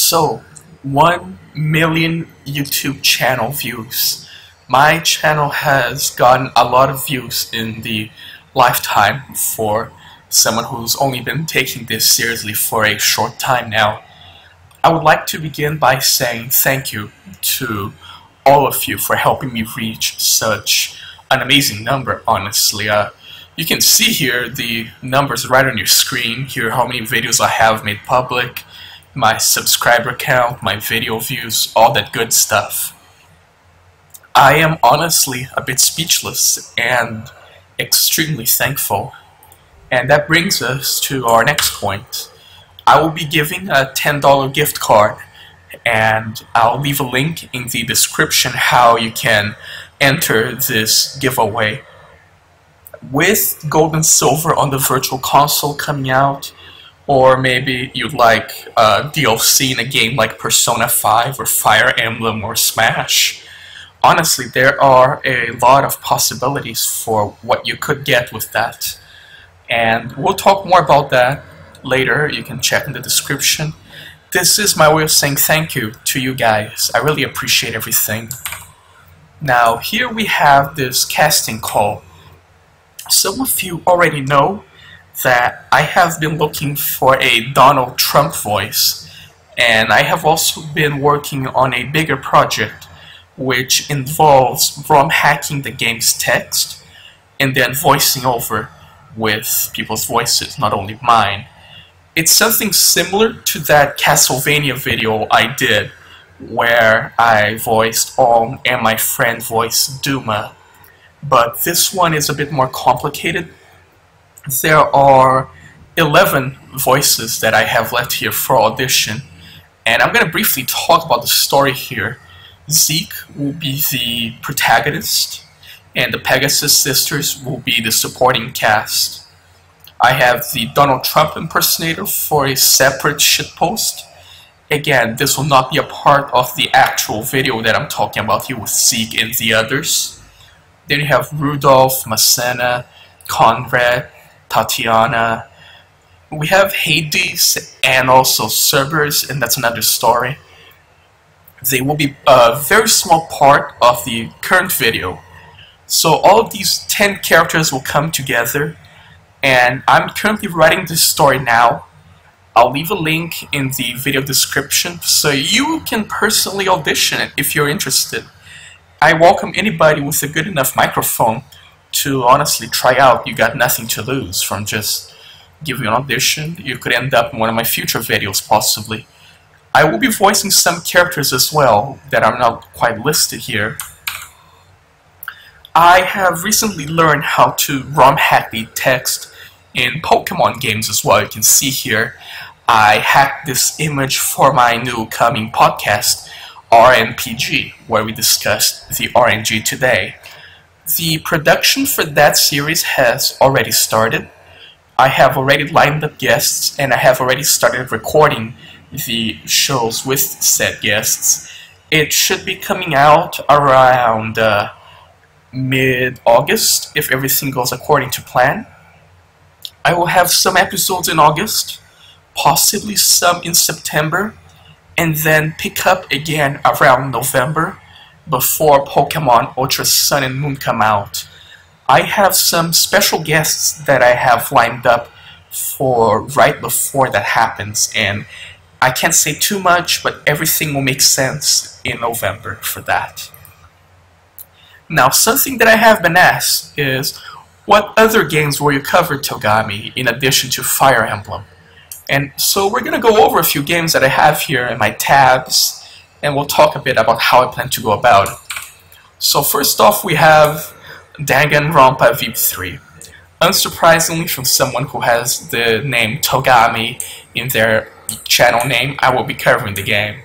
So, 1 million YouTube channel views. My channel has gotten a lot of views in the lifetime for someone who's only been taking this seriously for a short time now. I would like to begin by saying thank you to all of you for helping me reach such an amazing number, honestly. You can see here the numbers right on your screen, here how many videos I have made public, my subscriber count, my video views, all that good stuff. I am honestly a bit speechless and extremely thankful. And that brings us to our next point. I will be giving a $10 gift card, and I'll leave a link in the description how you can enter this giveaway. With gold and silver on the virtual console coming out, or maybe you'd like DLC in a game like Persona 5 or Fire Emblem or Smash. Honestly, there are a lot of possibilities for what you could get with that. And we'll talk more about that later. You can check in the description. This is my way of saying thank you to you guys. I really appreciate everything. Now, here we have this casting call. Some of you already know that I have been looking for a Donald Trump voice, and I have also been working on a bigger project which involves ROM hacking the game's text and then voicing over with people's voices, not only mine. It's something similar to that Castlevania video I did where I voiced Om and my friend voiced Duma, but this one is a bit more complicated. There are 11 voices that I have left here for audition, and I'm going to briefly talk about the story here. Zeke will be the protagonist, and the Pegasus sisters will be the supporting cast. I have the Donald Trump impersonator for a separate shitpost. Again, this will not be a part of the actual video that I'm talking about here with Zeke and the others. Then you have Rudolph, Masena, Conrad, Tatiana. We have Hades and also Cerberus, and that's another story. They will be a very small part of the current video. So all of these 10 characters will come together, and I'm currently writing this story now. I'll leave a link in the video description so you can personally audition it if you're interested. I welcome anybody with a good enough microphone to honestly try out. You got nothing to lose from just giving an audition. You could end up in one of my future videos possibly. I will be voicing some characters as well that are not quite listed here. I have recently learned how to ROM hack the text in Pokemon games as well. You can see here I hacked this image for my new coming podcast, RNPG, where we discussed the RNG today. The production for that series has already started. I have already lined up guests, and I have already started recording the shows with said guests. It should be coming out around mid-August if everything goes according to plan. I will have some episodes in August, possibly some in September, and then pick up again around November before Pokemon Ultra Sun and Moon come out. I have some special guests that I have lined up for right before that happens, and I can't say too much, but everything will make sense in November for that. Now, something that I have been asked is, what other games will you cover, Togami, in addition to Fire Emblem? And so we're going to go over a few games that I have here in my tabs, and we'll talk a bit about how I plan to go about it. So first off, we have Danganronpa VIP 3. Unsurprisingly, from someone who has the name Togami in their channel name, I will be covering the game.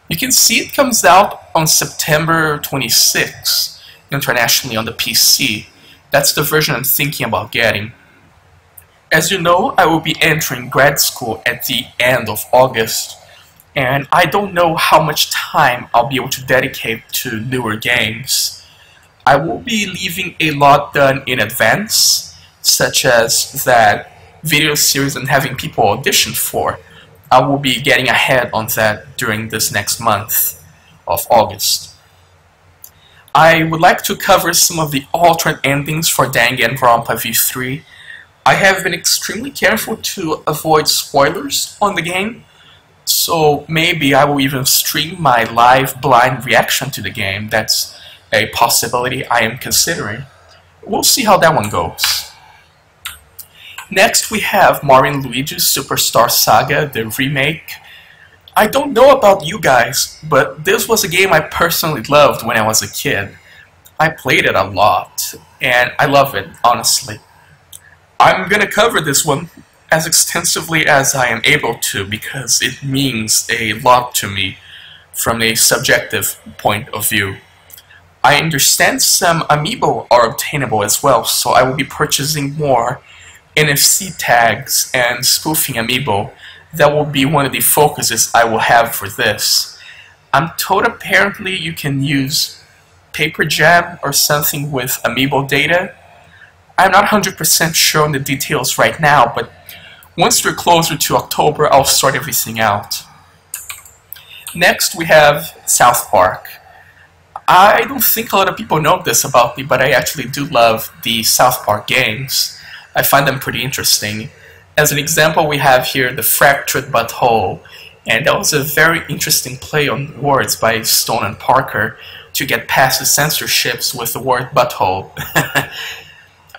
You can see it comes out on September 26th, internationally on the PC. That's the version I'm thinking about getting. As you know, I will be entering grad school at the end of August, and I don't know how much time I'll be able to dedicate to newer games. I will be leaving a lot done in advance, such as that video series I'm having people audition for. I will be getting ahead on that during this next month of August. I would like to cover some of the alternate endings for Danganronpa V3. I have been extremely careful to avoid spoilers on the game, so maybe I will even stream my live blind reaction to the game. That's a possibility I am considering. We'll see how that one goes. Next we have Mario & Luigi's Superstar Saga, the remake. I don't know about you guys, but this was a game I personally loved when I was a kid. I played it a lot, and I love it, honestly. I'm gonna cover this one as extensively as I am able to because it means a lot to me from a subjective point of view. I understand some amiibo are obtainable as well, so I will be purchasing more NFC tags and spoofing amiibo. That will be one of the focuses I will have for this. I'm told apparently you can use paper jam or something with amiibo data. I'm not 100% sure on the details right now, but once we're closer to October, I'll sort everything out. Next, we have South Park. I don't think a lot of people know this about me, but I actually do love the South Park games. I find them pretty interesting. As an example, we have here the Fractured Butthole, and that was a very interesting play on words by Stone and Parker to get past the censorships with the word butthole.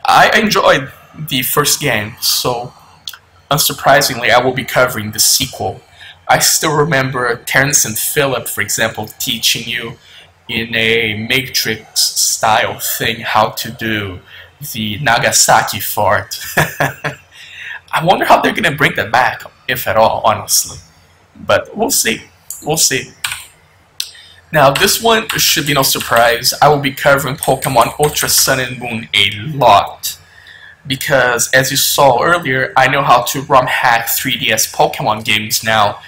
I enjoyed the first game, so unsurprisingly I will be covering the sequel. I still remember Terrence and Phillip, for example, teaching you in a Matrix style thing how to do the Nagasaki fart. I wonder how they're gonna bring that back, if at all, honestly. But we'll see. We'll see. Now, this one should be no surprise. I will be covering Pokemon Ultra Sun and Moon a lot. Because, as you saw earlier, I know how to ROM hack 3DS Pokemon games now.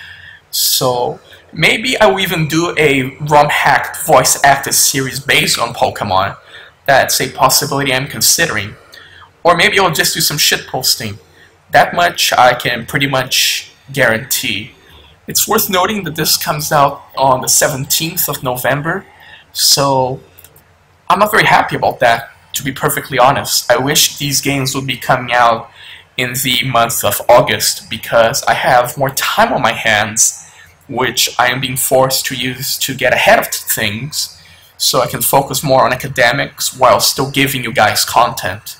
So, maybe I will even do a ROM hacked voice acted series based on Pokemon. That's a possibility I'm considering. Or maybe I'll just do some shitposting. That much I can pretty much guarantee. It's worth noting that this comes out on the 17th of November, so I'm not very happy about that, to be perfectly honest. I wish these games would be coming out in the month of August because I have more time on my hands, which I am being forced to use to get ahead of things, so I can focus more on academics while still giving you guys content.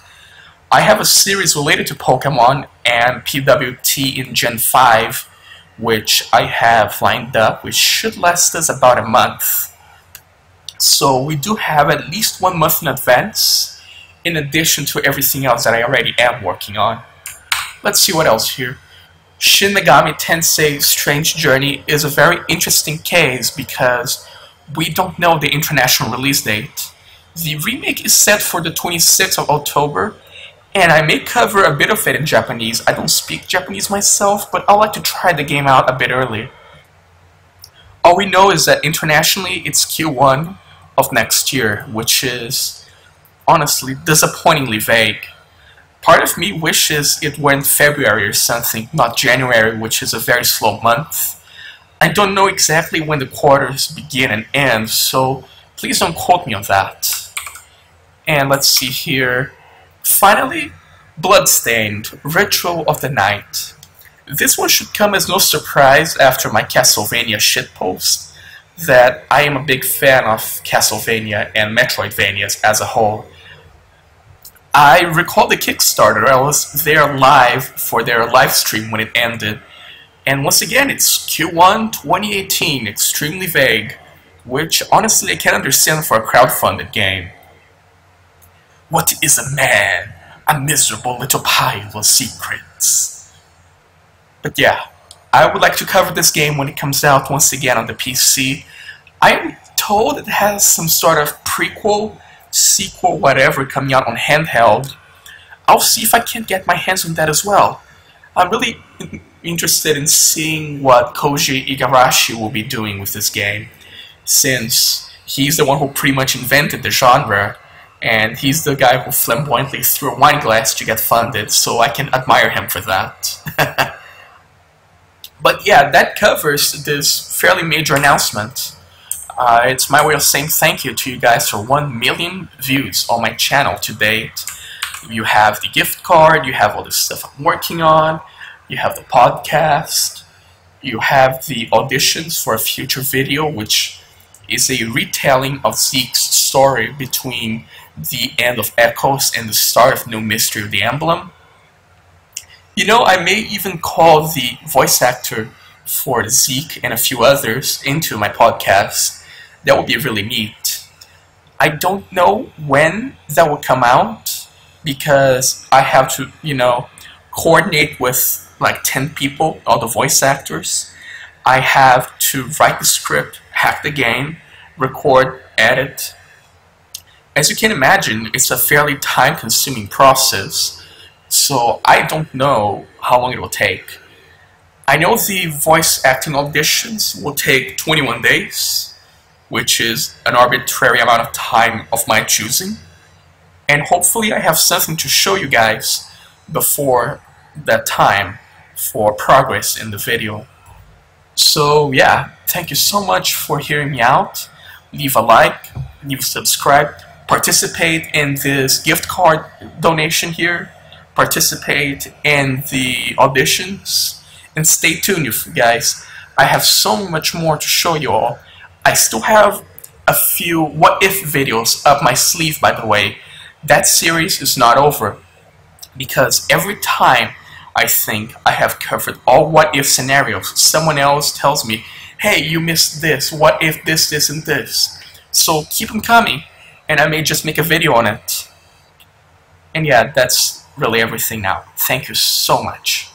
I have a series related to Pokemon and PWT in Gen 5, which I have lined up, which should last us about a month. So we do have at least 1 month in advance, in addition to everything else that I already am working on. Let's see what else here. Shin Megami Tensei Strange Journey is a very interesting case because we don't know the international release date. The remake is set for the 26th of October, and I may cover a bit of it in Japanese. I don't speak Japanese myself, but I like to try the game out a bit early. All we know is that internationally it's Q1 of next year, which is honestly disappointingly vague. Part of me wishes it were in February or something, not January, which is a very slow month. I don't know exactly when the quarters begin and end, so please don't quote me on that. And let's see here. Finally, Bloodstained, Ritual of the Night. This one should come as no surprise after my Castlevania shitpost, that I am a big fan of Castlevania and Metroidvanias as a whole. I recall the Kickstarter. I was there live for their live stream when it ended, and once again it's Q1 2018, extremely vague, which honestly I can't understand for a crowdfunded game. What is a man? A miserable little pile of secrets. But yeah, I would like to cover this game when it comes out once again on the PC. I am told it has some sort of prequel, sequel, whatever coming out on handheld. I'll see if I can get my hands on that as well. I'm really interested in seeing what Koji Igarashi will be doing with this game, since he's the one who pretty much invented the genre. And he's the guy who flamboyantly threw a wine glass to get funded, so I can admire him for that. But yeah, that covers this fairly major announcement. It's my way of saying thank you to you guys for 1 million views on my channel to date. You have the gift card, you have all the stuff I'm working on, you have the podcast, you have the auditions for a future video, which is a retelling of Zeke's story between the end of Echoes and the start of New Mystery of the Emblem. You know, I may even call the voice actor for Zeke and a few others into my podcast. That would be really neat. I don't know when that will come out because I have to, you know, coordinate with like 10 people, all the voice actors. I have to write the script, hack the game, record, edit. As you can imagine, it's a fairly time-consuming process, so I don't know how long it will take. I know the voice acting auditions will take 21 days, which is an arbitrary amount of time of my choosing, and hopefully I have something to show you guys before that time for progress in the video. So yeah, thank you so much for hearing me out. Leave a like, leave a subscribe, participate in this gift card donation here, participate in the auditions, and stay tuned, you guys. I have so much more to show you all. I still have a few what if videos up my sleeve, by the way. That series is not over, because every time I think I have covered all what if scenarios, someone else tells me, hey, you missed this, what if this, this, and this. So keep them coming, and I may just make a video on it. And yeah, that's really everything now. Thank you so much.